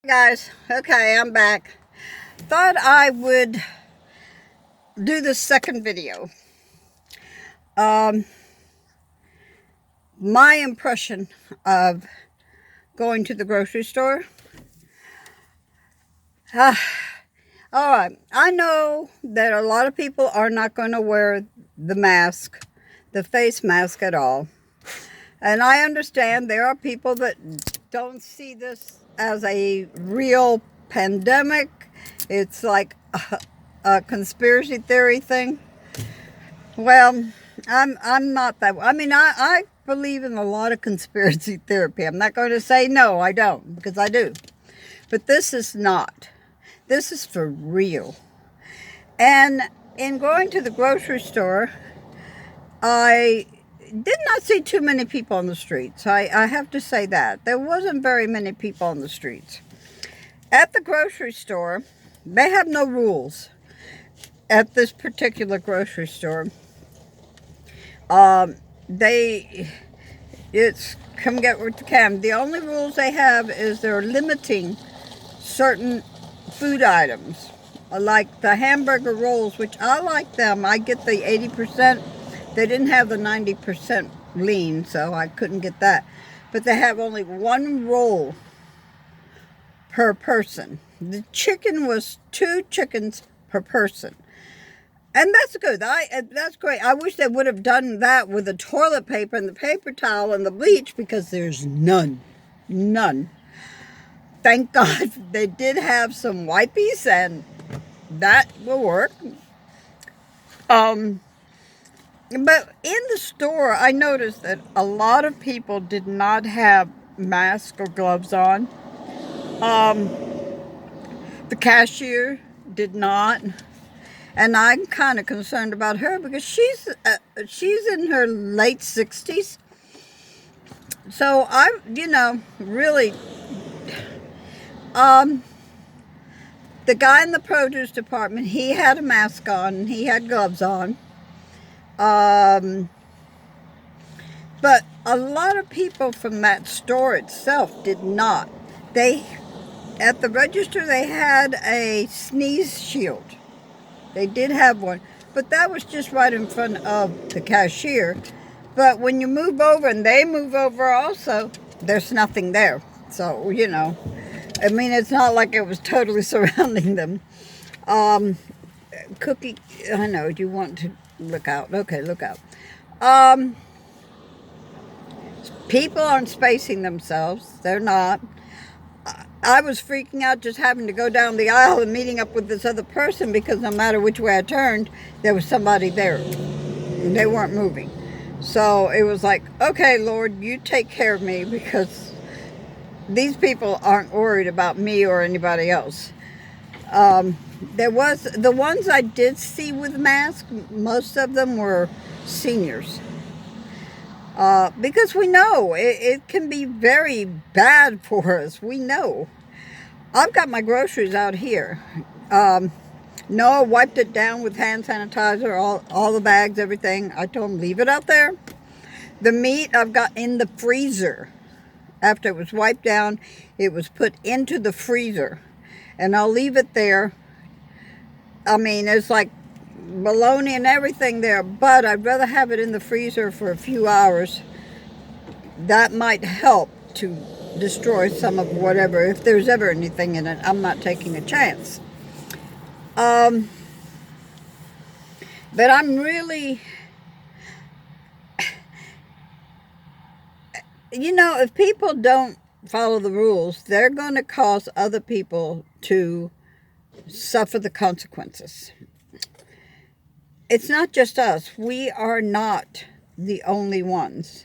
Guys, okay, I'm back. Thought I would do the second video. Um, my impression of going to the grocery store. All right, I know that a lot of people are not going to wear the mask, the face mask at all. And I understand there are people that don't see this as a real pandemic. It's like a conspiracy theory thing. Well, I'm not that. I mean, I believe in a lot of conspiracy theory. I'm not going to say no, I don't, because I do. But this is not. This is for real. And in going to the grocery store, I did not see too many people on the streets. I have to say that. There wasn't very many people on the streets. At the grocery store, they have no rules. At this particular grocery store, it's come get with the cam. The only rules they have is they're limiting certain food items, like the hamburger rolls, which I like them. I get the 80%. They didn't have the 90% lean, so I couldn't get that. But they have only one roll per person. The chicken was 2 chickens per person. And that's good. That's great. I wish they would have done that with the toilet paper and the paper towel and the bleach, because there's none. None. Thank God they did have some wipies, and that will work. But in the store, I noticed that a lot of people did not have masks or gloves on. The cashier did not. And I'm kind of concerned about her because she's in her late 60s. So really, the guy in the produce department, he had a mask on and he had gloves on. But a lot of people from that store itself did not. At the register, they had a sneeze shield. They did have one, but that was just right in front of the cashier. But when you move over, and they move over also, there's nothing there. So, I mean, it's not like it was totally surrounding them. Cookie, I know, do you want to look out? Okay, look out. People aren't spacing themselves. They're not. I was freaking out just having to go down the aisle and meeting up with this other person, because no matter which way I turned, there was somebody there. And they weren't moving. So it was like, okay, Lord, you take care of me, because these people aren't worried about me or anybody else. There was the ones I did see with masks, most of them were seniors. Because we know it can be very bad for us. We know. I've got my groceries out here. Noah wiped it down with hand sanitizer, all the bags, everything. I told him, leave it out there. The meat I've got in the freezer. After it was wiped down, it was put into the freezer. And I'll leave it there. I mean, it's like bologna and everything there, but I'd rather have it in the freezer for a few hours. That might help to destroy some of whatever, if there's ever anything in it. I'm not taking a chance. But I'm really, if people don't follow the rules, they're going to cause other people to suffer the consequences. It's not just us. We are not the only ones.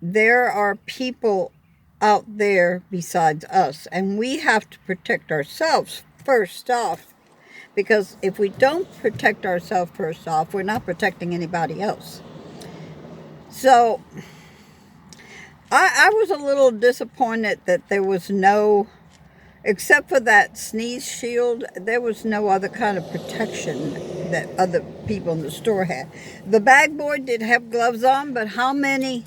There are people out there besides us, and we have to protect ourselves first off, because if we don't protect ourselves first off, we're not protecting anybody else. So I was a little disappointed that there was no, except for that sneeze shield, there was no other kind of protection that other people in the store had. The bag boy did have gloves on, but how many?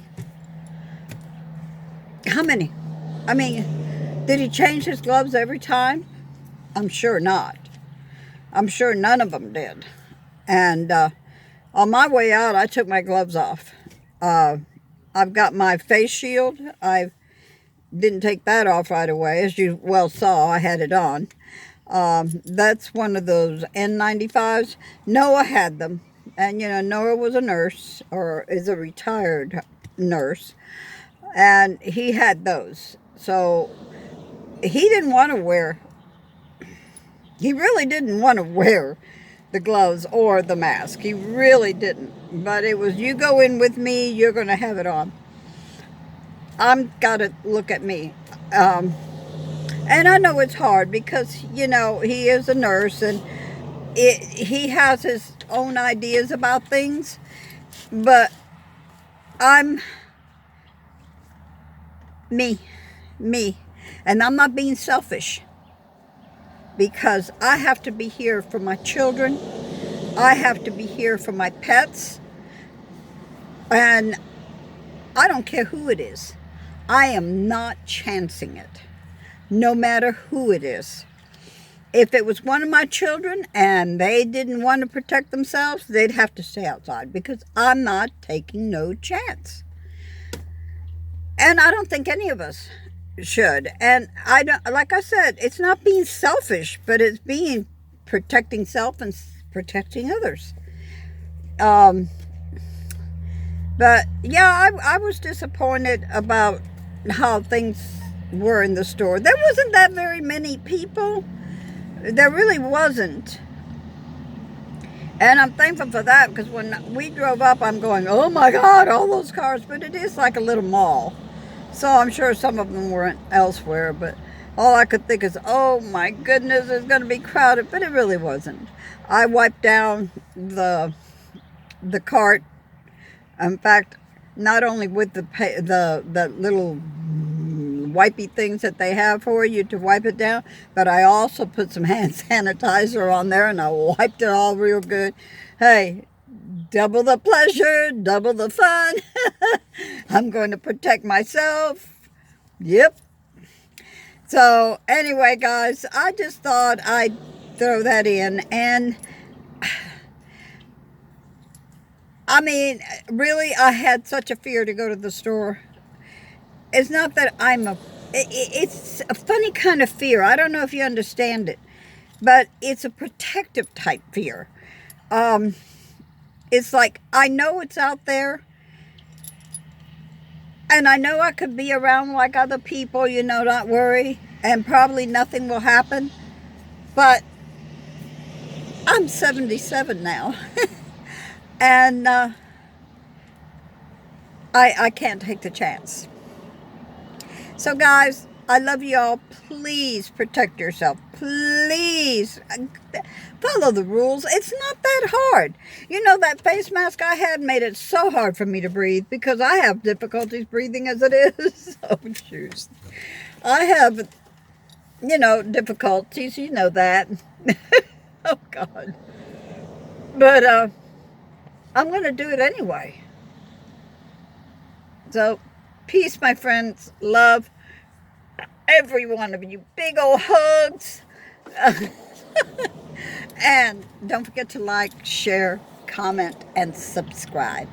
I mean, Did he change his gloves every time? I'm sure not. I'm sure none of them did. And on my way out, I took my gloves off. I've got my face shield. I didn't take that off right away. As you well saw, I had it on. That's one of those N95s. Noah had them. And, you know, Noah was a nurse, or is a retired nurse. And he had those. So he didn't want to wear, he really didn't want to wear the gloves or the mask. He really didn't. But it was, you go in with me, you're going to have it on. I'm got to look at me. And I know it's hard because, you know, he is a nurse and he has his own ideas about things. But I'm me. And I'm not being selfish because I have to be here for my children. I have to be here for my pets. And I don't care who it is. I am not chancing it, no matter who it is. If it was one of my children and they didn't want to protect themselves, they'd have to stay outside because I'm not taking no chance. And I don't think any of us should. And I don't, like I said, it's not being selfish, but it's being protecting self and protecting others. But yeah, I was disappointed about how things were in the store. There wasn't that very many people. There really wasn't. And I'm thankful for that because when we drove up, I'm going, oh my God, all those cars. But it is like a little mall. So I'm sure some of them weren't elsewhere. But all I could think is, oh my goodness, it's going to be crowded. But it really wasn't. I wiped down the cart. In fact, not only with the little wipey things that they have for you to wipe it down, but I also put some hand sanitizer on there and I wiped it all real good. Hey, double the pleasure, double the fun. I'm going to protect myself. Yep. So anyway, guys, I just thought I'd throw that in. And I mean, really, I had such a fear to go to the store. It's not that it's a funny kind of fear. I don't know if you understand it, but it's a protective type fear. It's like, I know it's out there, and I know I could be around like other people, you know, not worry, and probably nothing will happen, but I'm 77 now, and I can't take the chance. So guys, I love you all. Please protect yourself. Please follow the rules. It's not that hard. You know, that face mask I had made it so hard for me to breathe because I have difficulties breathing as it is. Oh, shoot. I have, you know, difficulties. You know that. Oh, God. But I'm going to do it anyway. So, peace, my friends. Love every one of you. Big old hugs. And don't forget to like, share, comment, and subscribe.